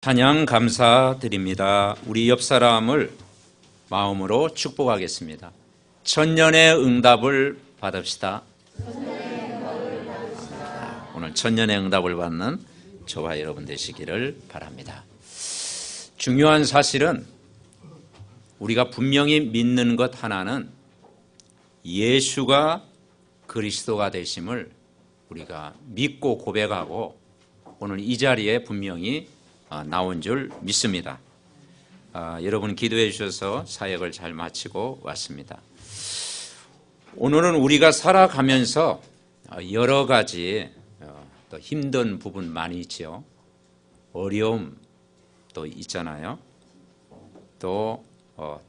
찬양 감사드립니다. 우리 옆 사람을 마음으로 축복하겠습니다. 천년의 응답을 받읍시다. 오늘 천년의 응답을 받는 저와 여러분 되시기를 바랍니다. 중요한 사실은 우리가 분명히 믿는 것 하나는 예수가 그리스도가 되심을 우리가 믿고 고백하고 오늘 이 자리에 분명히 나온 줄 믿습니다. 여러분 기도해 주셔서 사역을 잘 마치고 왔습니다. 오늘은 우리가 살아가면서 여러 가지 또 힘든 부분 많이 있죠. 어려움도 있잖아요. 또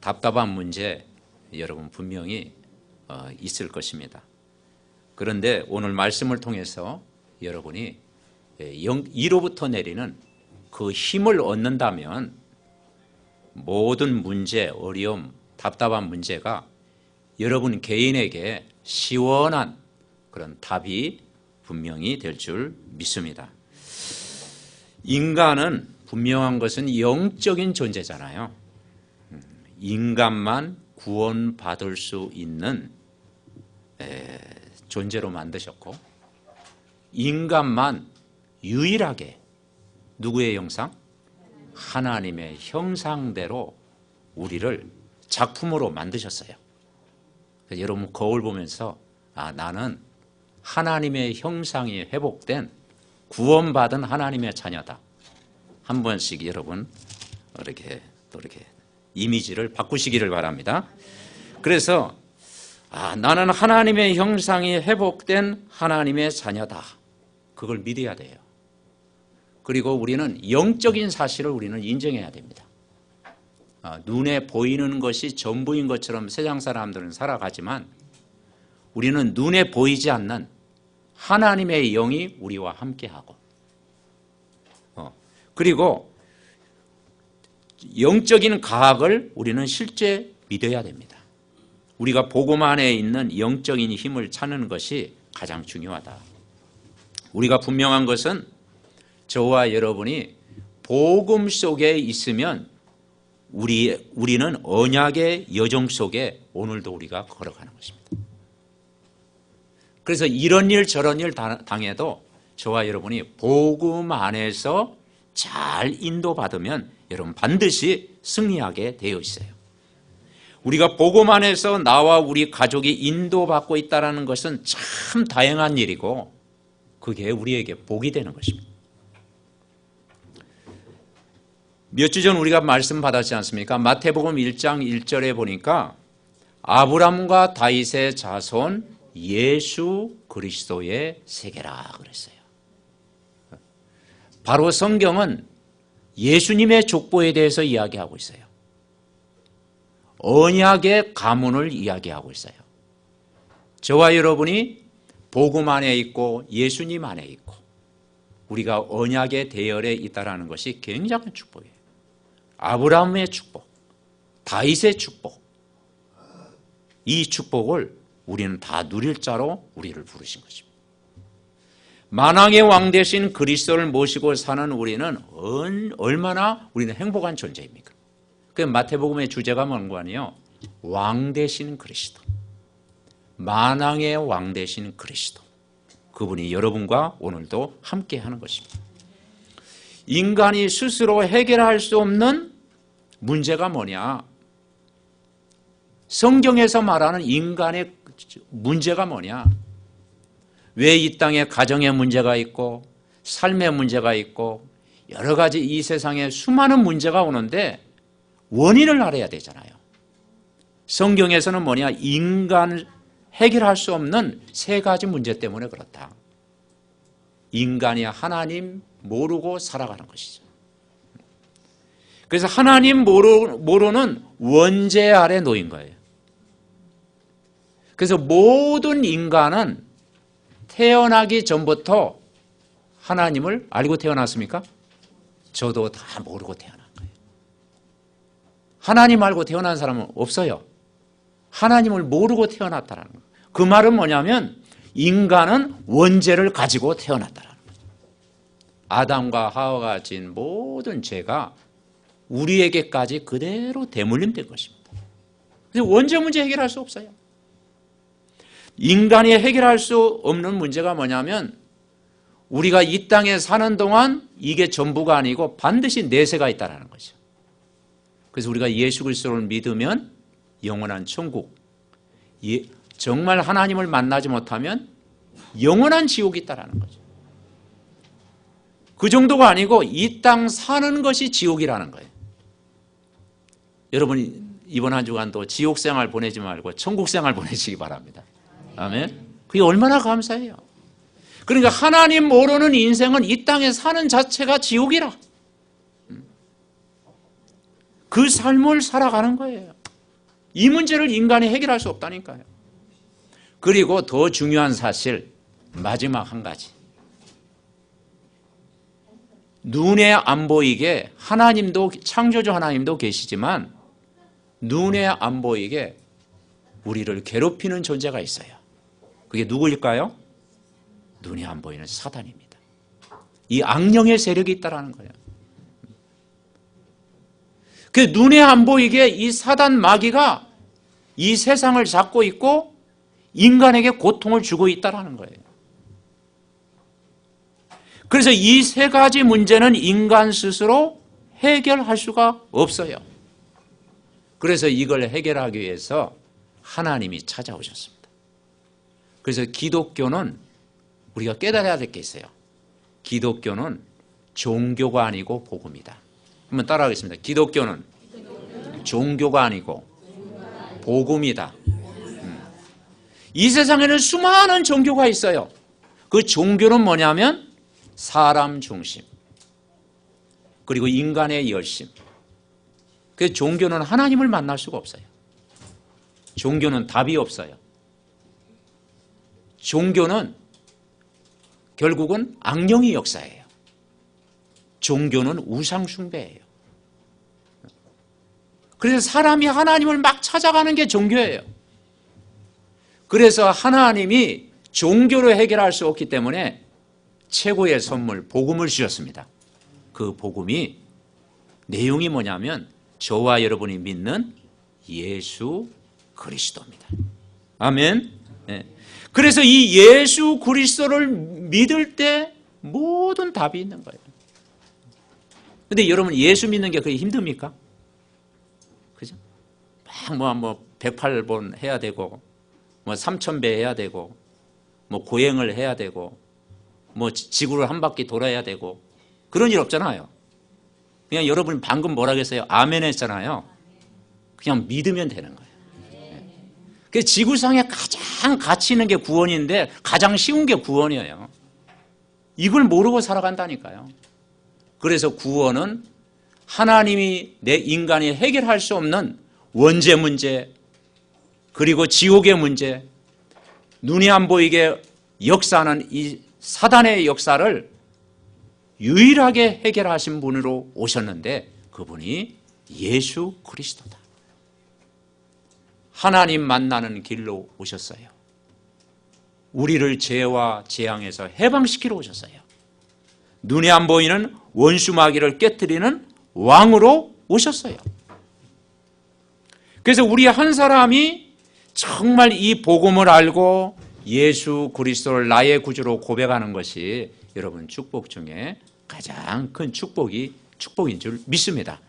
답답한 문제 여러분 분명히 있을 것입니다. 그런데 오늘 말씀을 통해서 여러분이 위로부터 내리는 그 힘을 얻는다면 모든 문제, 어려움, 답답한 문제가 여러분 개인에게 시원한 그런 답이 분명히 될 줄 믿습니다. 인간은 분명한 것은 영적인 존재잖아요. 인간만 구원받을 수 있는 존재로 만드셨고 인간만 유일하게 누구의 형상? 하나님의 형상대로 우리를 작품으로 만드셨어요. 여러분 거울 보면서 나는 하나님의 형상이 회복된 구원받은 하나님의 자녀다. 한 번씩 여러분 이렇게 이미지를 바꾸시기를 바랍니다. 그래서 나는 하나님의 형상이 회복된 하나님의 자녀다. 그걸 믿어야 돼요. 그리고 우리는 영적인 사실을 우리는 인정해야 됩니다. 눈에 보이는 것이 전부인 것처럼 세상 사람들은 살아가지만 우리는 눈에 보이지 않는 하나님의 영이 우리와 함께하고 그리고 영적인 과학을 우리는 실제 믿어야 됩니다. 우리가 복음 안에 있는 영적인 힘을 찾는 것이 가장 중요하다. 우리가 분명한 것은 저와 여러분이 복음 속에 있으면 우리는 언약의 여정 속에 오늘도 우리가 걸어가는 것입니다. 그래서 이런 일 저런 일 당해도 저와 여러분이 복음 안에서 잘 인도받으면 여러분 반드시 승리하게 되어 있어요. 우리가 복음 안에서 나와 우리 가족이 인도받고 있다는 것은 참 다행한 일이고 그게 우리에게 복이 되는 것입니다. 몇 주 전 우리가 말씀 받았지 않습니까? 마태복음 1장 1절에 보니까 아브람과 다윗의 자손 예수 그리스도의 세계라 그랬어요. 바로 성경은 예수님의 족보에 대해서 이야기하고 있어요. 언약의 가문을 이야기하고 있어요. 저와 여러분이 복음 안에 있고 예수님 안에 있고 우리가 언약의 대열에 있다는 것이 굉장한 축복이에요. 아브라함의 축복, 다윗의 축복, 이 축복을 우리는 다 누릴 자로 우리를 부르신 것입니다. 만왕의 왕 되신 그리스도를 모시고 사는 우리는 얼마나 우리는 행복한 존재입니까? 그 마태복음의 주제가 뭔 거아니에요? 왕 되신 그리스도, 만왕의 왕 되신 그리스도, 그분이 여러분과 오늘도 함께 하는 것입니다. 인간이 스스로 해결할 수 없는 문제가 뭐냐? 성경에서 말하는 인간의 문제가 뭐냐? 왜 이 땅에 가정의 문제가 있고 삶의 문제가 있고 여러 가지 이 세상에 수많은 문제가 오는데 원인을 알아야 되잖아요. 성경에서는 뭐냐? 인간 해결할 수 없는 세 가지 문제 때문에 그렇다. 인간이 하나님 모르고 살아가는 것이죠. 그래서 하나님 모르는 원죄 아래 놓인 거예요. 그래서 모든 인간은 태어나기 전부터 하나님을 알고 태어났습니까? 저도 다 모르고 태어난 거예요. 하나님 알고 태어난 사람은 없어요. 하나님을 모르고 태어났다는 거예요. 그 말은 뭐냐면 인간은 원죄를 가지고 태어났다는 거예요. 아담과 하와가 지은 모든 죄가 우리에게까지 그대로 대물림된 것입니다. 그래서 원죄 문제 해결할 수 없어요. 인간이 해결할 수 없는 문제가 뭐냐면 우리가 이 땅에 사는 동안 이게 전부가 아니고 반드시 내세가 있다는 거죠. 그래서 우리가 예수 그리스도를 믿으면 영원한 천국, 정말 하나님을 만나지 못하면 영원한 지옥이 있다는 거죠. 그 정도가 아니고 이 땅 사는 것이 지옥이라는 거예요. 여러분 이번 한 주간도 지옥 생활 보내지 말고 천국 생활 보내시기 바랍니다. 아멘. 그게 얼마나 감사해요. 그러니까 하나님 모르는 인생은 이 땅에 사는 자체가 지옥이라. 그 삶을 살아가는 거예요. 이 문제를 인간이 해결할 수 없다니까요. 그리고 더 중요한 사실, 마지막 한 가지. 눈에 안 보이게 하나님도, 창조주 하나님도 계시지만 눈에 안 보이게 우리를 괴롭히는 존재가 있어요. 그게 누구일까요? 눈에 안 보이는 사단입니다. 이 악령의 세력이 있다는 거예요. 그 눈에 안 보이게 이 사단 마귀가 이 세상을 잡고 있고 인간에게 고통을 주고 있다는 거예요. 그래서 이 세 가지 문제는 인간 스스로 해결할 수가 없어요. 그래서 이걸 해결하기 위해서 하나님이 찾아오셨습니다. 그래서 기독교는 우리가 깨달아야 될 게 있어요. 기독교는 종교가 아니고 복음이다. 한번 따라하겠습니다. 기독교는 종교가 아니고 복음이다. 이 세상에는 수많은 종교가 있어요. 그 종교는 뭐냐면 사람 중심, 그리고 인간의 열심. 그 종교는 하나님을 만날 수가 없어요. 종교는 답이 없어요. 종교는 결국은 악령의 역사예요. 종교는 우상 숭배예요. 그래서 사람이 하나님을 막 찾아가는 게 종교예요. 그래서 하나님이 종교로 해결할 수 없기 때문에 최고의 선물, 복음을 주셨습니다. 그 복음이 내용이 뭐냐면 저와 여러분이 믿는 예수 그리스도입니다. 아멘. 네. 그래서 이 예수 그리스도를 믿을 때 모든 답이 있는 거예요. 근데 여러분 예수 믿는 게 그게 힘듭니까? 그죠? 막 108번 해야 되고 3000배 해야 되고 고행을 해야 되고 지구를 한 바퀴 돌아야 되고 그런 일 없잖아요. 그냥 여러분 방금 뭐라 그랬어요? 아멘 했잖아요. 그냥 믿으면 되는 거예요. 그 지구상에 가장 가치 있는 게 구원인데 가장 쉬운 게 구원이에요. 이걸 모르고 살아간다니까요. 그래서 구원은 하나님이 내 인간이 해결할 수 없는 원죄 문제, 그리고 지옥의 문제, 눈이 안 보이게 역사하는 이 사단의 역사를 유일하게 해결하신 분으로 오셨는데 그분이 예수 그리스도다. 하나님 만나는 길로 오셨어요. 우리를 죄와 재앙에서 해방시키러 오셨어요. 눈에 안 보이는 원수 마귀를 깨뜨리는 왕으로 오셨어요. 그래서 우리 한 사람이 정말 이 복음을 알고 예수 그리스도를 나의 구주로 고백하는 것이 여러분 축복 중에 가장 큰 축복인 줄 믿습니다.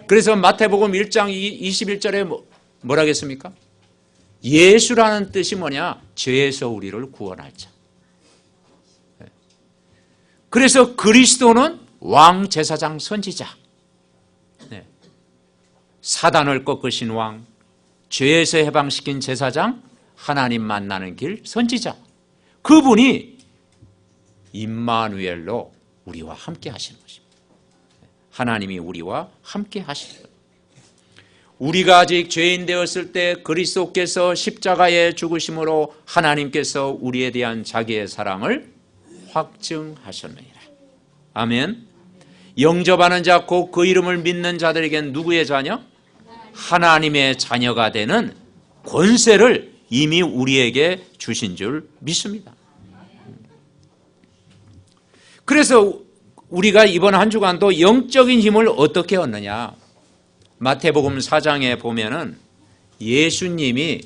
그래서 마태복음 1장 21절에 뭐라 했습니까? 예수라는 뜻이 뭐냐? 죄에서 우리를 구원할 자. 그래서 그리스도는 왕, 제사장, 선지자. 사단을 꺾으신 왕, 죄에서 해방시킨 제사장, 하나님 만나는 길, 선지자. 그분이 임마누엘로 우리와 함께 하시는 것입니다. 하나님이 우리와 함께 하시는 거예요. 우리가 아직 죄인 되었을 때 그리스도께서 십자가에 죽으심으로 하나님께서 우리에 대한 자기의 사랑을 확증하셨느니라. 아멘. 영접하는 자 곧 그 이름을 믿는 자들에겐 누구의 자녀? 하나님의 자녀가 되는 권세를 이미 우리에게 주신 줄 믿습니다. 그래서 우리가 이번 한 주간도 영적인 힘을 어떻게 얻느냐? 마태복음 4장에 보면은 예수님이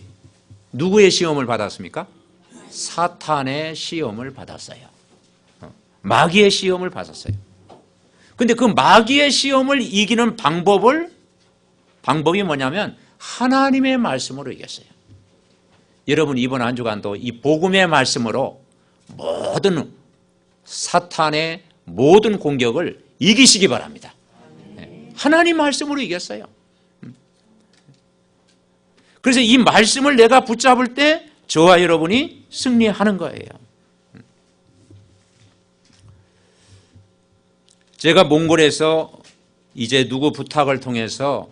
누구의 시험을 받았습니까? 사탄의 시험을 받았어요. 마귀의 시험을 받았어요. 근데 그 마귀의 시험을 이기는 방법이 뭐냐면 하나님의 말씀으로 이겼어요. 여러분 이번 한 주간도 이 복음의 말씀으로 모든 사탄의 모든 공격을 이기시기 바랍니다. 하나님 말씀으로 이겼어요. 그래서 이 말씀을 내가 붙잡을 때 저와 여러분이 승리하는 거예요. 제가 몽골에서 이제 누구 부탁을 통해서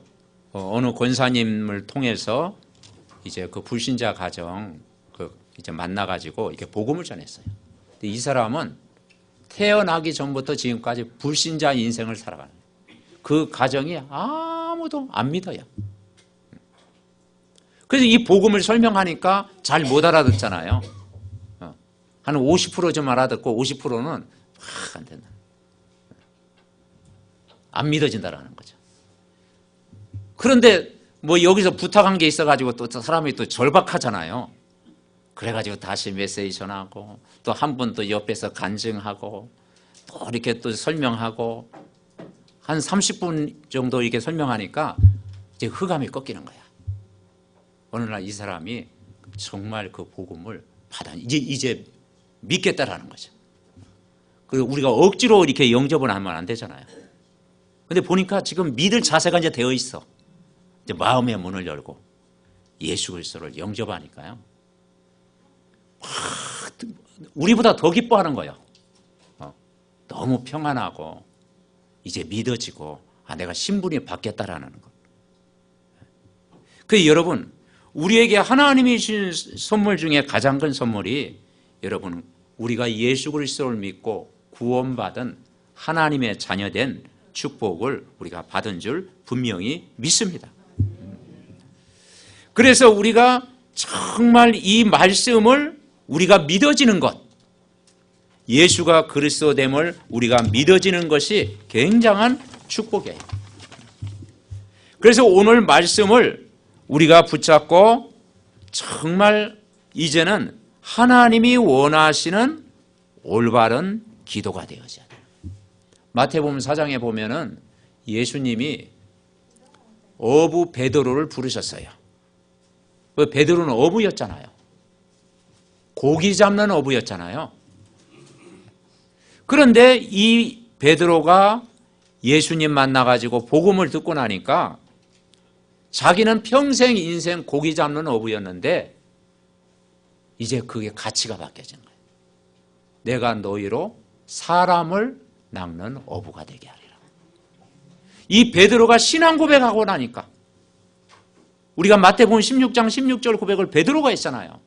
어느 권사님을 통해서 이제 그 불신자 가정 이제 만나가지고 이렇게 복음을 전했어요. 근데 이 사람은 태어나기 전부터 지금까지 불신자 인생을 살아가는 거예요. 그 가정이 아무도 안 믿어요. 그래서 이 복음을 설명하니까 잘 못 알아듣잖아요. 한 50% 좀 알아듣고 50%는 안 된다. 안 믿어진다라는 거죠. 그런데 뭐 여기서 부탁한 게 있어가지고 또 사람이 또 절박하잖아요. 그래가지고 다시 메시지 전하고 또 한 분 또 옆에서 간증하고 또 이렇게 또 설명하고 한 30분 정도 이렇게 설명하니까 이제 흑암이 꺾이는 거야. 어느 날 이 사람이 정말 그 복음을 받아 이제 믿겠다라는 거죠. 그리고 우리가 억지로 이렇게 영접을 하면 안 되잖아요. 근데 보니까 지금 믿을 자세가 이제 되어 있어. 이제 마음의 문을 열고 예수 그리스도를 영접하니까요. 우리보다 더 기뻐하는 거예요. 너무 평안하고 이제 믿어지고 내가 신분이 바뀌었다라는 것. 그래서 여러분 우리에게 하나님이 주신 선물 중에 가장 큰 선물이 여러분 우리가 예수 그리스도를 믿고 구원받은 하나님의 자녀된 축복을 우리가 받은 줄 분명히 믿습니다. 그래서 우리가 정말 이 말씀을 우리가 믿어지는 것, 예수가 그리스도됨을 우리가 믿어지는 것이 굉장한 축복이에요. 그래서 오늘 말씀을 우리가 붙잡고 정말 이제는 하나님이 원하시는 올바른 기도가 되어져야 돼요. 마태복음 4장에 보면은 예수님이 어부 베드로를 부르셨어요. 베드로는 어부였잖아요. 고기 잡는 어부였잖아요. 그런데 이 베드로가 예수님 만나가지고 복음을 듣고 나니까 자기는 평생 인생 고기 잡는 어부였는데 이제 그게 가치가 바뀌어진 거예요. 내가 너희로 사람을 낚는 어부가 되게 하리라. 이 베드로가 신앙 고백하고 나니까 우리가 마태복음 16장 16절 고백을 베드로가 했잖아요.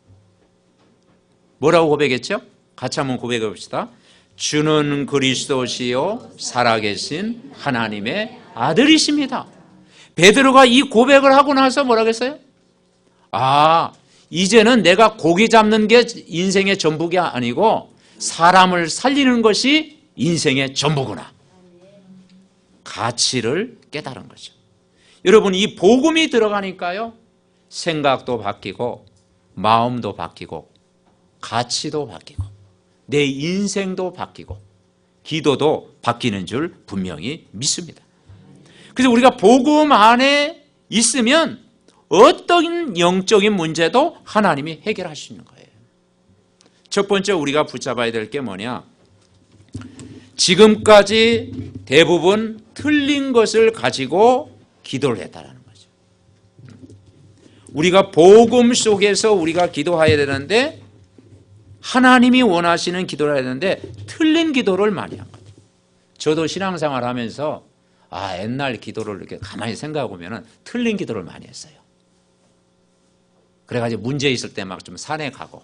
뭐라고 고백했죠? 같이 한번 고백해 봅시다. 주는 그리스도시요 살아계신 하나님의 아들이십니다. 베드로가 이 고백을 하고 나서 뭐라고 했어요? 이제는 내가 고기 잡는 게 인생의 전부가 아니고 사람을 살리는 것이 인생의 전부구나. 가치를 깨달은 거죠. 여러분 이 복음이 들어가니까요. 생각도 바뀌고 마음도 바뀌고 가치도 바뀌고 내 인생도 바뀌고 기도도 바뀌는 줄 분명히 믿습니다. 그래서 우리가 복음 안에 있으면 어떤 영적인 문제도 하나님이 해결할 수 있는 거예요. 첫 번째 우리가 붙잡아야 될 게 뭐냐? 지금까지 대부분 틀린 것을 가지고 기도를 했다는 거죠. 우리가 복음 속에서 우리가 기도해야 되는데 하나님이 원하시는 기도를 해야 되는데 틀린 기도를 많이 한 거죠. 저도 신앙생활 하면서 옛날 기도를 이렇게 가만히 생각해 보면 틀린 기도를 많이 했어요. 그래가지고 문제 있을 때 막 좀 산에 가고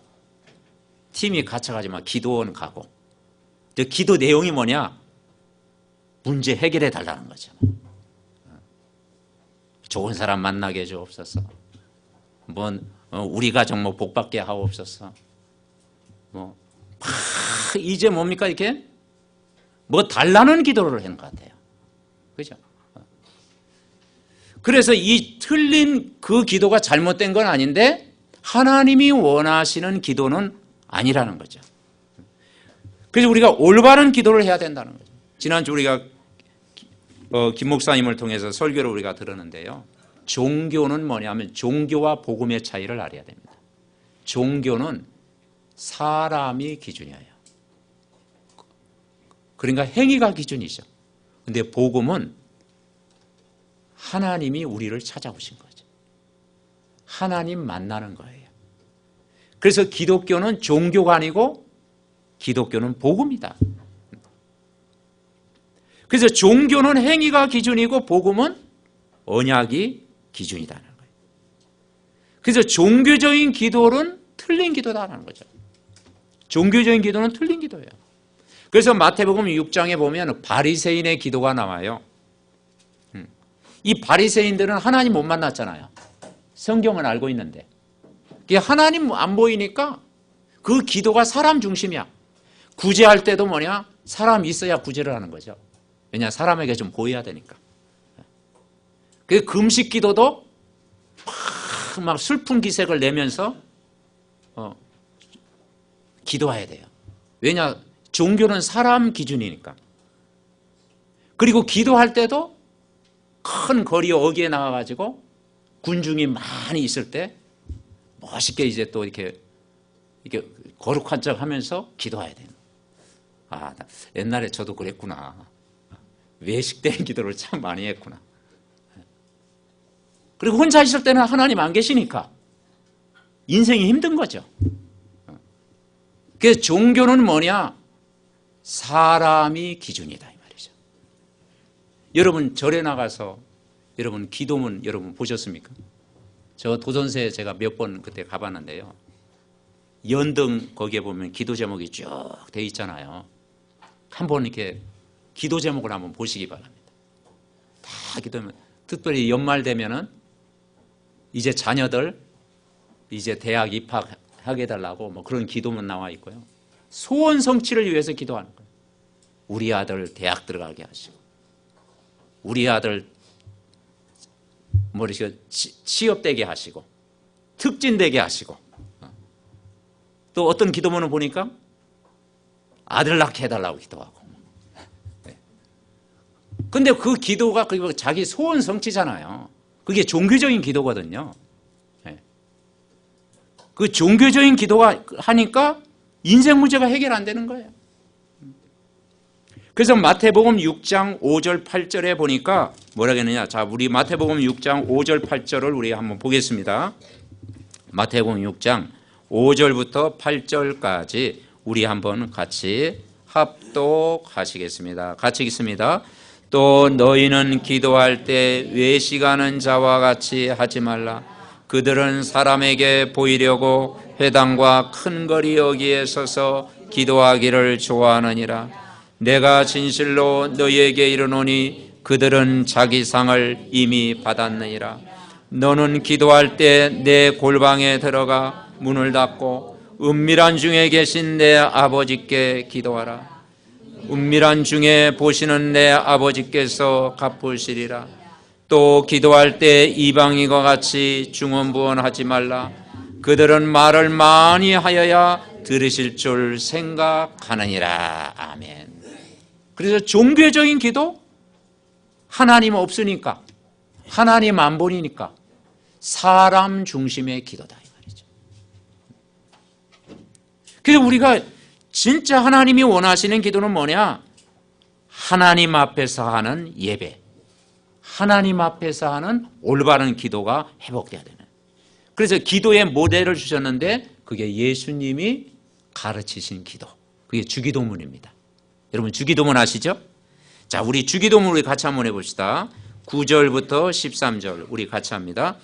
팀이 갇혀가지고 막 기도원 가고 기도 내용이 뭐냐? 문제 해결해 달라는 거죠. 좋은 사람 만나게 해주옵소서. 우리 가정 복받게 하옵소서. 이제 뭡니까 이렇게? 뭐 달라는 기도를 하는 것 같아요. 그죠? 그래서 이 틀린 그 기도가 잘못된 건 아닌데 하나님이 원하시는 기도는 아니라는 거죠. 그래서 우리가 올바른 기도를 해야 된다는 거죠. 지난주 우리가 김 목사님을 통해서 설교를 우리가 들었는데요. 종교는 뭐냐면 종교와 복음의 차이를 알아야 됩니다. 종교는 사람이 기준이에요. 그러니까 행위가 기준이죠. 근데 복음은 하나님이 우리를 찾아오신 거죠. 하나님 만나는 거예요. 그래서 기독교는 종교가 아니고 기독교는 복음이다. 그래서 종교는 행위가 기준이고 복음은 언약이 기준이다는 거예요. 그래서 종교적인 기도는 틀린 기도다라는 거죠. 종교적인 기도는 틀린 기도예요. 그래서 마태복음 6장에 보면 바리새인의 기도가 나와요. 이 바리새인들은 하나님 못 만났잖아요. 성경은 알고 있는데 하나님 안 보이니까 그 기도가 사람 중심이야. 구제할 때도 뭐냐? 사람 있어야 구제를 하는 거죠. 왜냐? 사람에게 좀 보여야 되니까. 그 금식 기도도 막 슬픈 기색을 내면서 기도해야 돼요. 왜냐? 종교는 사람 기준이니까. 그리고 기도할 때도 큰 거리 어귀에 나가가지고 군중이 많이 있을 때 멋있게 이제 또 이렇게 거룩한 척 하면서 기도해야 돼요. 아, 옛날에 저도 그랬구나. 외식된 기도를 참 많이 했구나. 그리고 혼자 있을 때는 하나님 안 계시니까 인생이 힘든 거죠. 그래서 종교는 뭐냐? 사람이 기준이다 이 말이죠. 여러분 절에 나가서 여러분 기도문 여러분 보셨습니까? 저 도전세에 제가 몇 번 그때 가봤는데요. 연등 거기에 보면 기도 제목이 쭉 돼 있잖아요. 한번 이렇게 기도 제목을 한번 보시기 바랍니다. 다 기도하면 특별히 연말 되면은 이제 자녀들 이제 대학 입학하게 해달라고 뭐 그런 기도문 나와 있고요. 소원 성취를 위해서 기도하는 거예요. 우리 아들 대학 들어가게 하시고 우리 아들 취업되게 하시고 특진되게 하시고 또 어떤 기도문을 보니까 아들 낳게 해달라고 기도하고 근데 그 기도가 자기 소원 성취잖아요. 그게 종교적인 기도거든요. 그 종교적인 기도가 하니까 인생 문제가 해결 안 되는 거예요. 그래서 마태복음 6장 5절 8절에 보니까 뭐라 그러느냐. 자, 우리 마태복음 6장 5절 8절을 우리 한번 보겠습니다. 마태복음 6장 5절부터 8절까지 우리 한번 같이 합독하시겠습니다. 같이 읽습니다. 또 너희는 기도할 때 외식하는 자와 같이 하지 말라. 그들은 사람에게 보이려고 회당과 큰 거리 여기에 서서 기도하기를 좋아하느니라. 내가 진실로 너희에게 이르노니 그들은 자기 상을 이미 받았느니라. 너는 기도할 때 내 골방에 들어가 문을 닫고 은밀한 중에 계신 내 아버지께 기도하라. 은밀한 중에 보시는 내 아버지께서 갚으시리라. 또 기도할 때 이방인과 같이 중언부언하지 말라. 그들은 말을 많이 하여야 들으실 줄 생각하느니라. 아멘. 그래서 종교적인 기도? 하나님 없으니까, 하나님 안 보이니까 사람 중심의 기도다 이 말이죠. 그래서 우리가 진짜 하나님이 원하시는 기도는 뭐냐? 하나님 앞에서 하는 예배, 하나님 앞에서 하는 올바른 기도가 회복돼야 되는. 그래서 기도의 모델을 주셨는데 그게 예수님이 가르치신 기도, 그게 주기도문입니다. 여러분 주기도문 아시죠? 자, 우리 주기도문 우리 같이 한번 해봅시다. 9절부터 13절 우리 같이 합니다.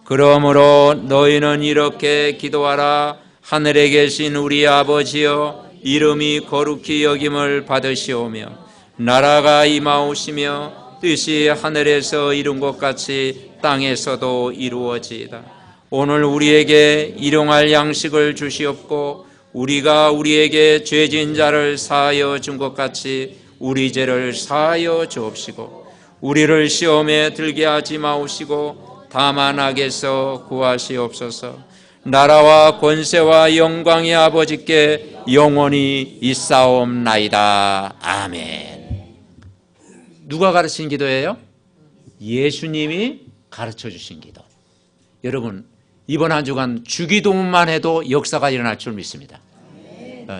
그러므로 너희는 이렇게 기도하라. 하늘에 계신 우리 아버지여, 이름이 거룩히 여김을 받으시오며 나라가 임하오시며 뜻이 하늘에서 이룬 것 같이 땅에서도 이루어지이다. 오늘 우리에게 일용할 양식을 주시옵고 우리가 우리에게 죄진 자를 사하여 준 것 같이 우리 죄를 사하여 주옵시고 우리를 시험에 들게 하지 마옵시고 다만 악에서 구하시옵소서. 나라와 권세와 영광의 아버지께 영원히 있사옵나이다. 아멘. 누가 가르친 기도예요? 예수님이 가르쳐 주신 기도. 여러분, 이번 한 주간 주기도문만 해도 역사가 일어날 줄 믿습니다.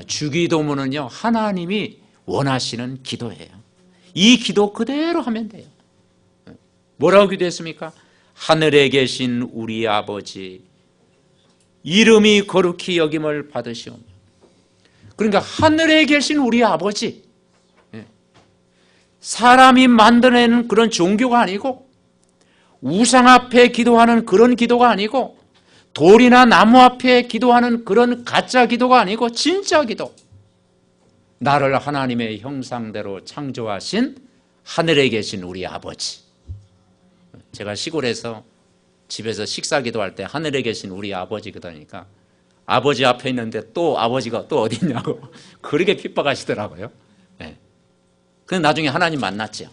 주기도문은요, 하나님이 원하시는 기도예요. 이 기도 그대로 하면 돼요. 뭐라고 기도했습니까? 하늘에 계신 우리 아버지, 이름이 거룩히 여김을 받으시오며. 그러니까 하늘에 계신 우리 아버지, 사람이 만들어내는 그런 종교가 아니고, 우상 앞에 기도하는 그런 기도가 아니고, 돌이나 나무 앞에 기도하는 그런 가짜 기도가 아니고 진짜 기도. 나를 하나님의 형상대로 창조하신 하늘에 계신 우리 아버지. 제가 시골에서 집에서 식사 기도할 때 하늘에 계신 우리 아버지 그러니까 아버지 앞에 있는데 또 아버지가 또 어디 있냐고 그렇게 핍박하시더라고요. 네. 근데 나중에 하나님 만났죠.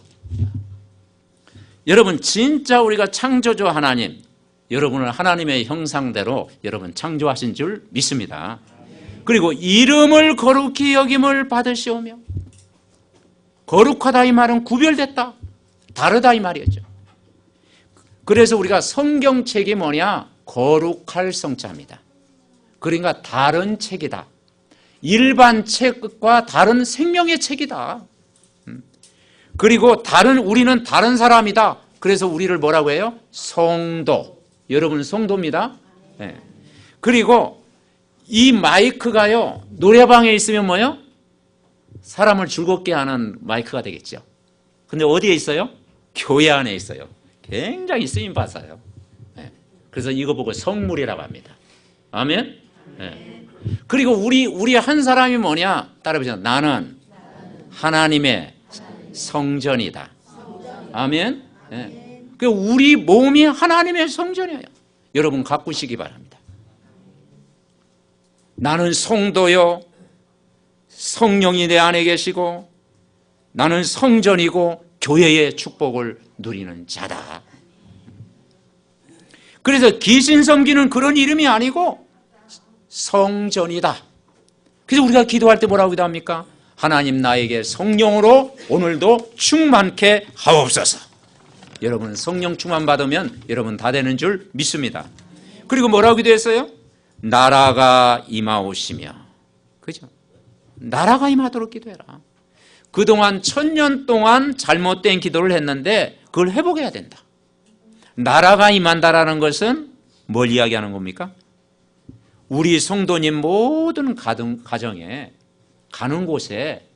여러분, 진짜 우리가 창조주 하나님, 여러분을 하나님의 형상대로 여러분 창조하신 줄 믿습니다. 그리고 이름을 거룩히 여김을 받으시오며. 거룩하다 이 말은 구별됐다, 다르다 이 말이었죠. 그래서 우리가 성경책이 뭐냐? 거룩할 성자입니다. 그러니까 다른 책이다. 일반 책과 다른 생명의 책이다. 그리고 우리는 다른 사람이다. 그래서 우리를 뭐라고 해요? 성도. 여러분 성도입니다. 네. 그리고 이 마이크가요, 노래방에 있으면 뭐요? 사람을 즐겁게 하는 마이크가 되겠죠. 근데 어디에 있어요? 교회 안에 있어요. 굉장히 쓰임 받아요. 네. 그래서 이거 보고 성물이라고 합니다. 아멘. 네. 그리고 우리 한 사람이 뭐냐? 따라해보세요. 나는 하나님의 성전이다. 아멘. 네. 우리 몸이 하나님의 성전이에요. 여러분 가꾸시기 바랍니다. 나는 성도요, 성령이 내 안에 계시고 나는 성전이고 교회의 축복을 누리는 자다. 그래서 귀신 섬기는 그런 이름이 아니고 성전이다. 그래서 우리가 기도할 때 뭐라고 기도합니까? 하나님 나에게 성령으로 오늘도 충만케 하옵소서. 여러분 성령 충만 받으면 여러분 다 되는 줄 믿습니다. 그리고 뭐라고 기도했어요? 나라가 임하오시며. 그죠? 나라가 임하도록 기도해라. 그동안 1000년 동안 잘못된 기도를 했는데 그걸 회복해야 된다. 나라가 임한다라는 것은 뭘 이야기하는 겁니까? 우리 성도님 모든 가정에 가는 곳에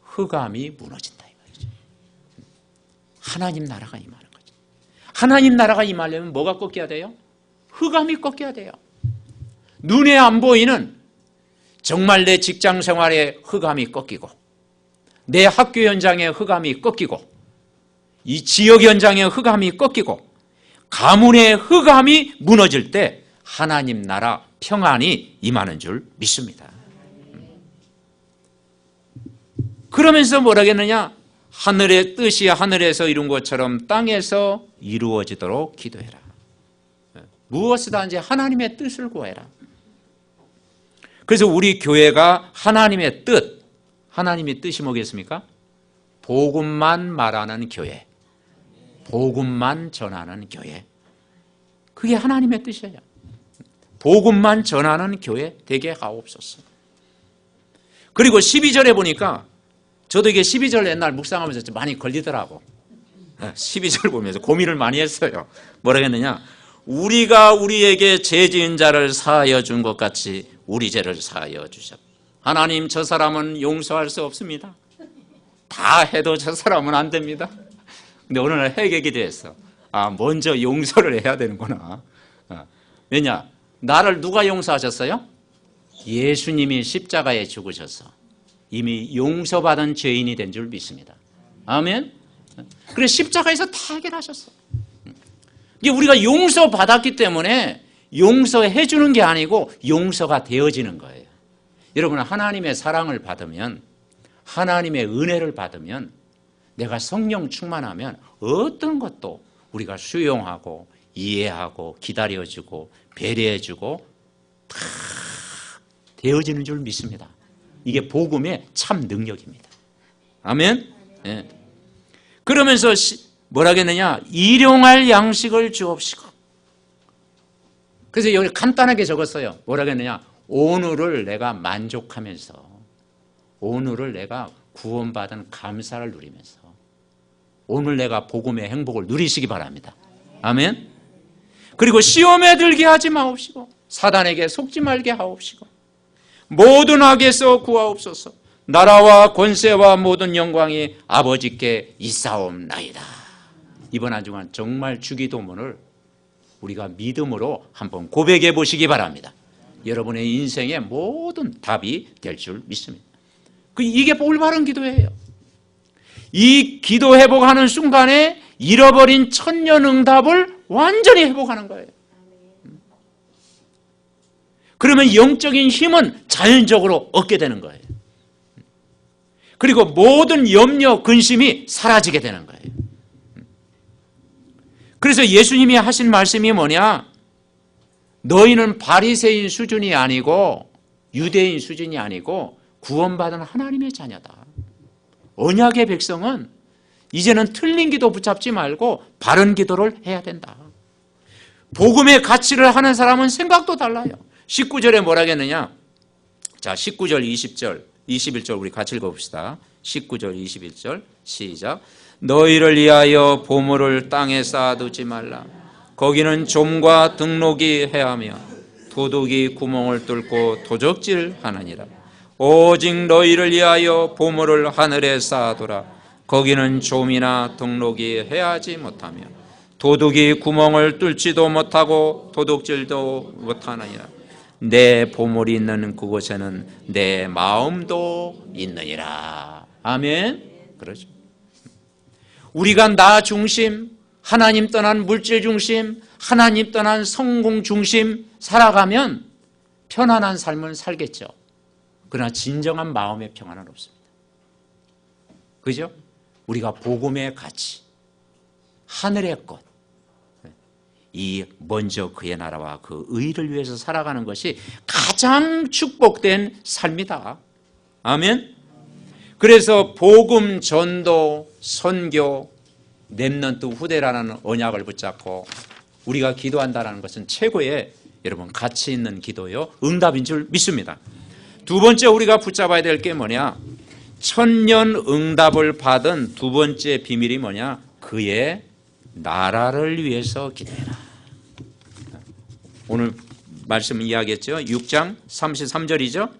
흑암이 무너진다. 하나님 나라가 임하는 거죠. 하나님 나라가 임하려면 뭐가 꺾여야 돼요? 흑암이 꺾여야 돼요. 눈에 안 보이는 정말 내 직장 생활에 흑암이 꺾이고 내 학교 현장에 흑암이 꺾이고 이 지역 현장에 흑암이 꺾이고 가문의 흑암이 무너질 때 하나님 나라 평안이 임하는 줄 믿습니다. 그러면서 뭐라 하겠느냐? 하늘의 뜻이 하늘에서 이룬 것처럼 땅에서 이루어지도록 기도해라. 무엇이든지 하나님의 뜻을 구해라. 그래서 우리 교회가 하나님의 뜻, 하나님의 뜻이 뭐겠습니까? 복음만 말하는 교회, 복음만 전하는 교회. 그게 하나님의 뜻이에요. 복음만 전하는 교회 되게 하옵소서. 그리고 12절에 보니까 저도 이게 12절 옛날 묵상하면서 좀 많이 걸리더라고. 12절 보면서 고민을 많이 했어요. 뭐라 했느냐? 우리가 우리에게 죄 지은 자를 사하여 준 것 같이 우리 죄를 사하여 주셨다. 하나님, 저 사람은 용서할 수 없습니다. 다 해도 저 사람은 안 됩니다. 근데 어느 날 회개 기도했어. 먼저 용서를 해야 되는구나. 왜냐? 나를 누가 용서하셨어요? 예수님이 십자가에 죽으셔서 이미 용서받은 죄인이 된 줄 믿습니다. 아멘. 그래서 십자가에서 다 해결하셨어. 이게 우리가 용서받았기 때문에 용서해 주는 게 아니고 용서가 되어지는 거예요. 여러분, 하나님의 사랑을 받으면 하나님의 은혜를 받으면, 내가 성령 충만하면 어떤 것도 우리가 수용하고 이해하고 기다려주고 배려해주고 다 되어지는 줄 믿습니다. 이게 복음의 참 능력입니다. 아멘. 네. 그러면서 뭐라 했느냐? 일용할 양식을 주옵시고. 그래서 여기 간단하게 적었어요. 뭐라 했느냐? 오늘을 내가 만족하면서, 오늘을 내가 구원받은 감사를 누리면서, 오늘 내가 복음의 행복을 누리시기 바랍니다. 아멘. 그리고 시험에 들게 하지 마옵시고 사단에게 속지 말게 하옵시고 모든 악에서 구하옵소서. 나라와 권세와 모든 영광이 아버지께 있사옵나이다. 이번 한 주간 정말 주기도문을 우리가 믿음으로 한번 고백해 보시기 바랍니다. 여러분의 인생의 모든 답이 될 줄 믿습니다. 이게 올바른 기도예요. 이 기도 회복하는 순간에 잃어버린 천년응답을 완전히 회복하는 거예요. 그러면 영적인 힘은 자연적으로 얻게 되는 거예요. 그리고 모든 염려, 근심이 사라지게 되는 거예요. 그래서 예수님이 하신 말씀이 뭐냐? 너희는 바리새인 수준이 아니고 유대인 수준이 아니고 구원받은 하나님의 자녀다. 언약의 백성은 이제는 틀린 기도 붙잡지 말고 바른 기도를 해야 된다. 복음의 가치를 하는 사람은 생각도 달라요. 19절에 뭐라 했느냐? 자, 19절, 20절, 21절 우리 같이 읽어봅시다. 19절, 21절 시작. 너희를 위하여 보물을 땅에 쌓아두지 말라. 거기는 좀과 등록이 해하며 도둑이 구멍을 뚫고 도적질하느니라. 오직 너희를 위하여 보물을 하늘에 쌓아두라. 거기는 좀이나 등록이 해하지 못하며 도둑이 구멍을 뚫지도 못하고 도둑질도 못하느니라. 내 보물이 있는 그곳에는 내 마음도 있느니라. 아멘. 그렇죠. 우리가 나 중심, 하나님 떠난 물질 중심, 하나님 떠난 성공 중심 살아가면 편안한 삶을 살겠죠. 그러나 진정한 마음의 평안은 없습니다. 그죠? 우리가 복음의 가치, 하늘의 것, 이 먼저 그의 나라와 그 의를 위해서 살아가는 것이 가장 축복된 삶이다. 아멘. 그래서 복음, 전도, 선교, 렘넌트 후대라는 언약을 붙잡고 우리가 기도한다는 것은 최고의 여러분 가치 있는 기도요 응답인 줄 믿습니다. 두 번째 우리가 붙잡아야 될 게 뭐냐? 천년 응답을 받은 두 번째 비밀이 뭐냐? 그의 나라를 위해서 기도해라. 오늘 말씀 이야기했죠. 6장 33절이죠.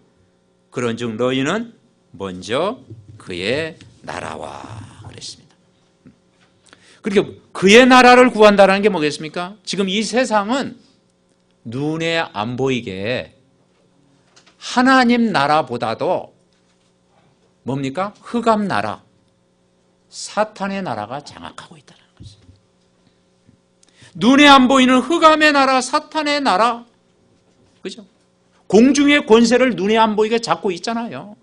그런즉 너희는 먼저 그의 나라와 그랬습니다. 그러니까 그의 나라를 구한다는 게 뭐겠습니까? 지금 이 세상은 눈에 안 보이게 하나님 나라보다도 뭡니까? 흑암 나라, 사탄의 나라가 장악하고 있다는 거죠. 눈에 안 보이는 흑암의 나라, 사탄의 나라, 그죠? 공중의 권세를 눈에 안 보이게 잡고 있잖아요.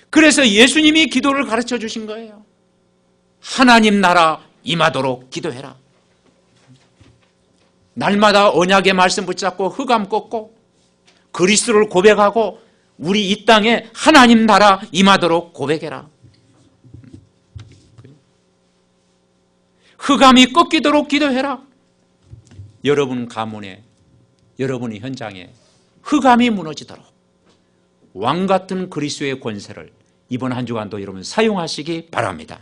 그래서 예수님이 기도를 가르쳐 주신 거예요. 하나님 나라 임하도록 기도해라. 날마다 언약의 말씀 붙잡고 흑암 꺾고 그리스도를 고백하고 우리 이 땅에 하나님 나라 임하도록 고백해라. 흑암이 꺾이도록 기도해라. 여러분 가문에, 여러분의 현장에 흑암이 무너지도록 왕 같은 그리스도의 권세를 이번 한 주간도 여러분 사용하시기 바랍니다.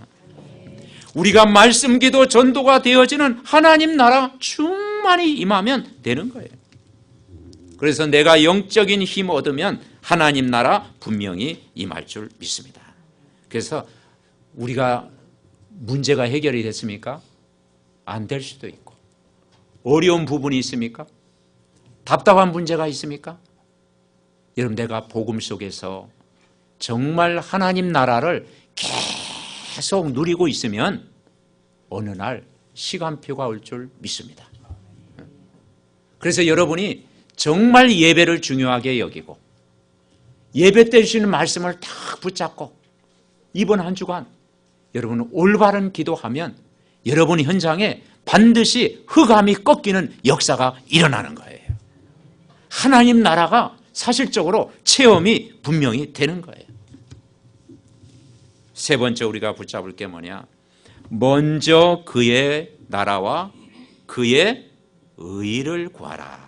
우리가 말씀 기도 전도가 되어지는 하나님 나라 충만히 임하면 되는 거예요. 그래서 내가 영적인 힘 얻으면 하나님 나라 분명히 임할 줄 믿습니다. 그래서 우리가 문제가 해결이 됐습니까? 안 될 수도 있고 어려운 부분이 있습니까? 답답한 문제가 있습니까? 여러분 내가 복음 속에서 정말 하나님 나라를 계속 누리고 있으면 어느 날 시간표가 올 줄 믿습니다. 그래서 여러분이 정말 예배를 중요하게 여기고 예배 때 주시는 말씀을 딱 붙잡고 이번 한 주간 여러분 올바른 기도하면 여러분 현장에 반드시 흑암이 꺾이는 역사가 일어나는 거예요. 하나님 나라가 사실적으로 체험이 분명히 되는 거예요. 세 번째 우리가 붙잡을 게 뭐냐? 먼저 그의 나라와 그의 의를 구하라.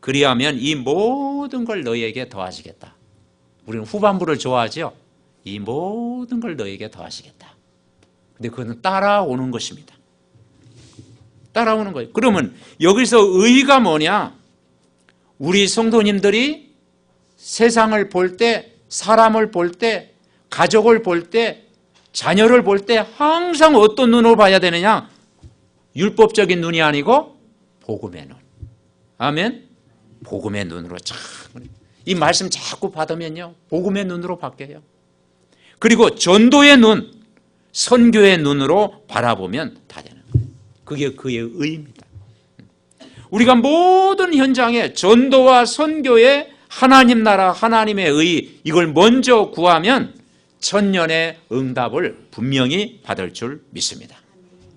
그리하면 이 모든 걸 너희에게 더하시겠다. 우리는 후반부를 좋아하죠. 이 모든 걸 너희에게 더하시겠다. 근데 그것은 따라오는 것입니다. 따라오는 거예요. 그러면 여기서 의가 뭐냐? 우리 성도님들이 세상을 볼 때, 사람을 볼 때, 가족을 볼 때, 자녀를 볼 때 항상 어떤 눈으로 봐야 되느냐? 율법적인 눈이 아니고 복음의 눈. 아멘? 복음의 눈으로 이 말씀 자꾸 받으면요 복음의 눈으로 바뀌어요. 그리고 전도의 눈, 선교의 눈으로 바라보면 다 되는 거예요. 그게 그의 의입니다. 우리가 모든 현장에 전도와 선교의 하나님 나라, 하나님의 의, 이걸 먼저 구하면 천년의 응답을 분명히 받을 줄 믿습니다.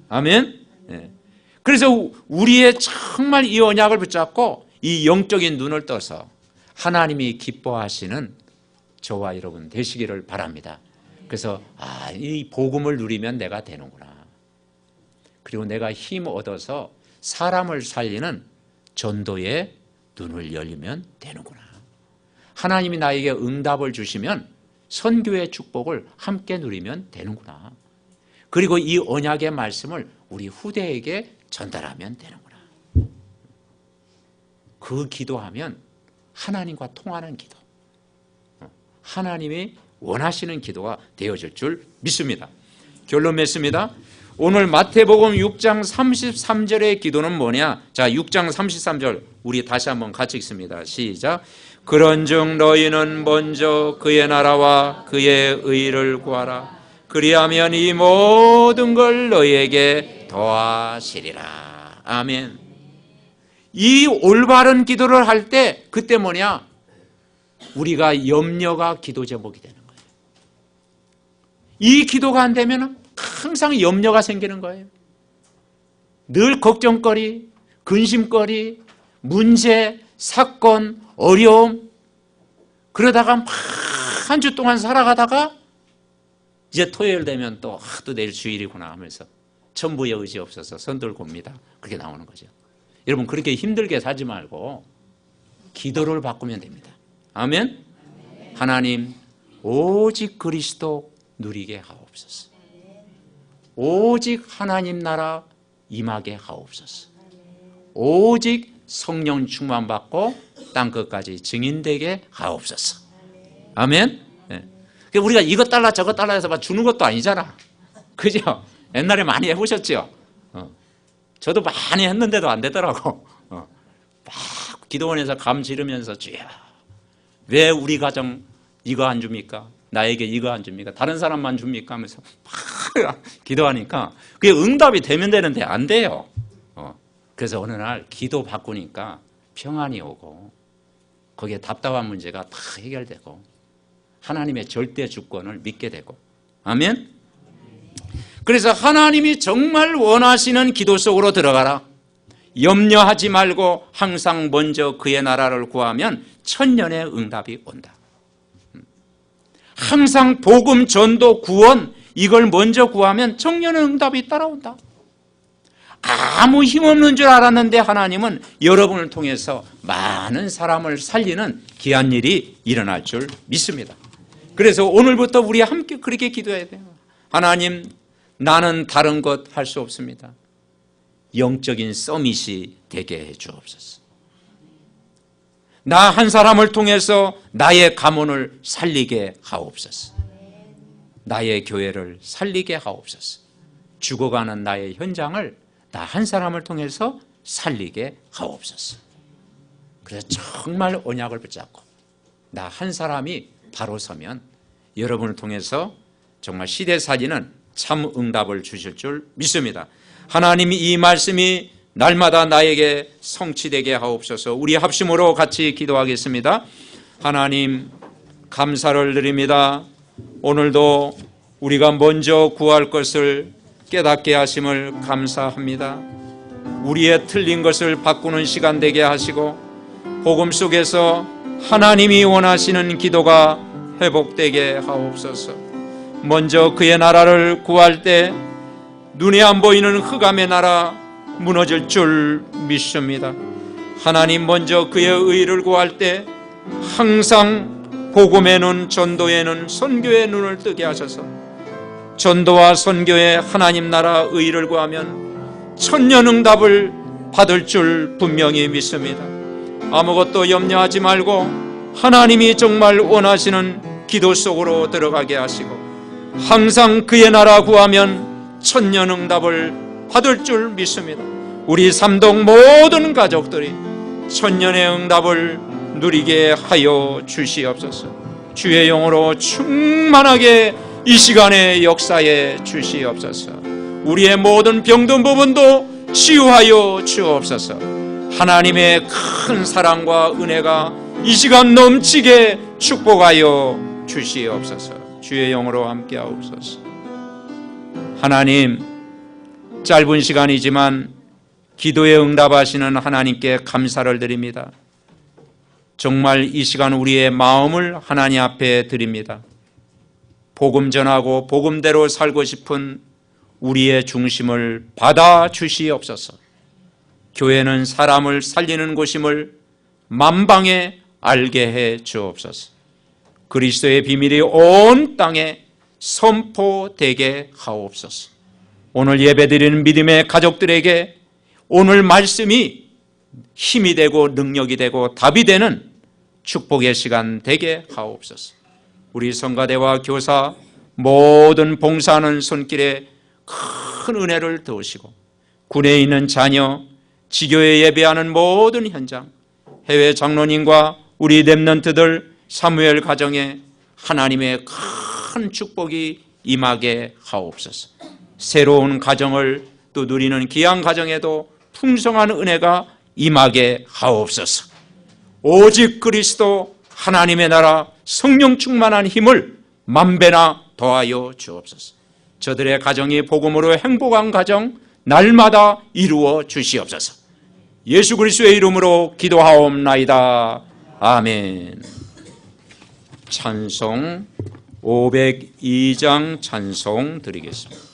아멘. 그래서 우리의 정말 이 언약을 붙잡고 이 영적인 눈을 떠서 하나님이 기뻐하시는 저와 여러분 되시기를 바랍니다. 그래서 이 복음을 누리면 내가 되는구나. 그리고 내가 힘 얻어서 사람을 살리는 전도의 눈을 열리면 되는구나. 하나님이 나에게 응답을 주시면 선교의 축복을 함께 누리면 되는구나. 그리고 이 언약의 말씀을 우리 후대에게 전달하면 되는구나. 그 기도하면 하나님과 통하는 기도, 하나님이 원하시는 기도가 되어질 줄 믿습니다. 결론 맺습니다. 오늘 마태복음 6장 33절의 기도는 뭐냐? 자, 6장 33절 우리 다시 한번 같이 읽습니다. 시작. 그런즉 너희는 먼저 그의 나라와 그의 의를 구하라. 그리하면 이 모든 걸 너희에게 더하시리라. 아멘. 이 올바른 기도를 할 때 그때 뭐냐? 우리가 염려가 기도 제목이 되는 거예요. 이 기도가 안 되면 항상 염려가 생기는 거예요. 늘 걱정거리, 근심거리, 문제, 사건, 어려움, 그러다가 막 한 주 동안 살아가다가 이제 토요일 되면 또 내일 주일이구나 하면서 천부의 의지 없어서 선들고 옵니다. 그렇게 나오는 거죠. 여러분 그렇게 힘들게 살지 말고 기도를 바꾸면 됩니다. 아멘. 하나님 오직 그리스도 누리게 하옵소서. 오직 하나님 나라 임하게 하옵소서. 오직 성령 충만받고 땅끝까지 증인되게 하옵소서. 아멘. 네. 우리가 이것 달라 저것 달라 해서 막 주는 것도 아니잖아. 그죠? 옛날에 많이 해보셨죠? 저도 많이 했는데도 안 되더라고. 막 기도원에서 감 지르면서 주여 왜 우리 가정 이거 안 줍니까? 나에게 이거 안 줍니까? 다른 사람만 줍니까? 하면서 막 기도하니까 그게 응답이 되면 되는데 안 돼요. 그래서 어느 날 기도 바꾸니까 평안이 오고 거기에 답답한 문제가 다 해결되고 하나님의 절대 주권을 믿게 되고. 아멘. 그래서 하나님이 정말 원하시는 기도 속으로 들어가라. 염려하지 말고 항상 먼저 그의 나라를 구하면 천년의 응답이 온다. 항상 복음, 전도, 구원 이걸 먼저 구하면 천년의 응답이 따라온다. 아무 힘없는 줄 알았는데 하나님은 여러분을 통해서 많은 사람을 살리는 귀한 일이 일어날 줄 믿습니다. 그래서 오늘부터 우리 함께 그렇게 기도해야 돼요. 하나님, 나는 다른 것 할 수 없습니다. 영적인 서밋이 되게 해 주옵소서. 나 한 사람을 통해서 나의 가문을 살리게 하옵소서. 나의 교회를 살리게 하옵소서. 죽어가는 나의 현장을 나 한 사람을 통해서 살리게 하옵소서. 그래서 정말 언약을 붙잡고 나 한 사람이 바로 서면 여러분을 통해서 정말 시대살리는 참 응답을 주실 줄 믿습니다. 하나님이 이 말씀이 날마다 나에게 성취되게 하옵소서. 우리 합심으로 같이 기도하겠습니다. 하나님, 감사를 드립니다. 오늘도 우리가 먼저 구할 것을 깨닫게 하심을 감사합니다. 우리의 틀린 것을 바꾸는 시간 되게 하시고 복음 속에서 하나님이 원하시는 기도가 회복되게 하옵소서. 먼저 그의 나라를 구할 때 눈에 안 보이는 흑암의 나라 무너질 줄 믿습니다. 하나님 먼저 그의 의를 구할 때 항상 복음의 눈, 전도의 눈, 선교의 눈을 뜨게 하셔서 전도와 선교의 하나님 나라 의를 구하면 천년응답을 받을 줄 분명히 믿습니다. 아무것도 염려하지 말고 하나님이 정말 원하시는 기도 속으로 들어가게 하시고 항상 그의 나라 구하면 천년응답을 받을 줄 믿습니다. 우리 삼동 모든 가족들이 천년의 응답을 누리게 하여 주시옵소서. 주의 영으로 충만하게 이 시간에 역사에 주시옵소서. 우리의 모든 병든 부분도 치유하여 주옵소서. 하나님의 큰 사랑과 은혜가 이 시간 넘치게 축복하여 주시옵소서. 주의 영으로 함께하옵소서. 하나님, 짧은 시간이지만 기도에 응답하시는 하나님께 감사를 드립니다. 정말 이 시간 우리의 마음을 하나님 앞에 드립니다. 복음 전하고 복음대로 살고 싶은 우리의 중심을 받아 주시옵소서. 교회는 사람을 살리는 곳임을 만방에 알게 해 주옵소서. 그리스도의 비밀이 온 땅에 선포되게 하옵소서. 오늘 예배드리는 믿음의 가족들에게 오늘 말씀이 힘이 되고 능력이 되고 답이 되는 축복의 시간 되게 하옵소서. 우리 성가대와 교사 모든 봉사하는 손길에 큰 은혜를 더우시고 군에 있는 자녀, 지교에 예배하는 모든 현장, 해외 장로님과 우리 렘넌트들 사무엘 가정에 하나님의 큰 축복이 임하게 하옵소서. 새로운 가정을 또 누리는 귀한 가정에도 풍성한 은혜가 임하게 하옵소서. 오직 그리스도 하나님의 나라 성령 충만한 힘을 만배나 더하여 주옵소서. 저들의 가정이 복음으로 행복한 가정 날마다 이루어 주시옵소서. 예수 그리스도의 이름으로 기도하옵나이다. 아멘. 찬송 502장 찬송 드리겠습니다.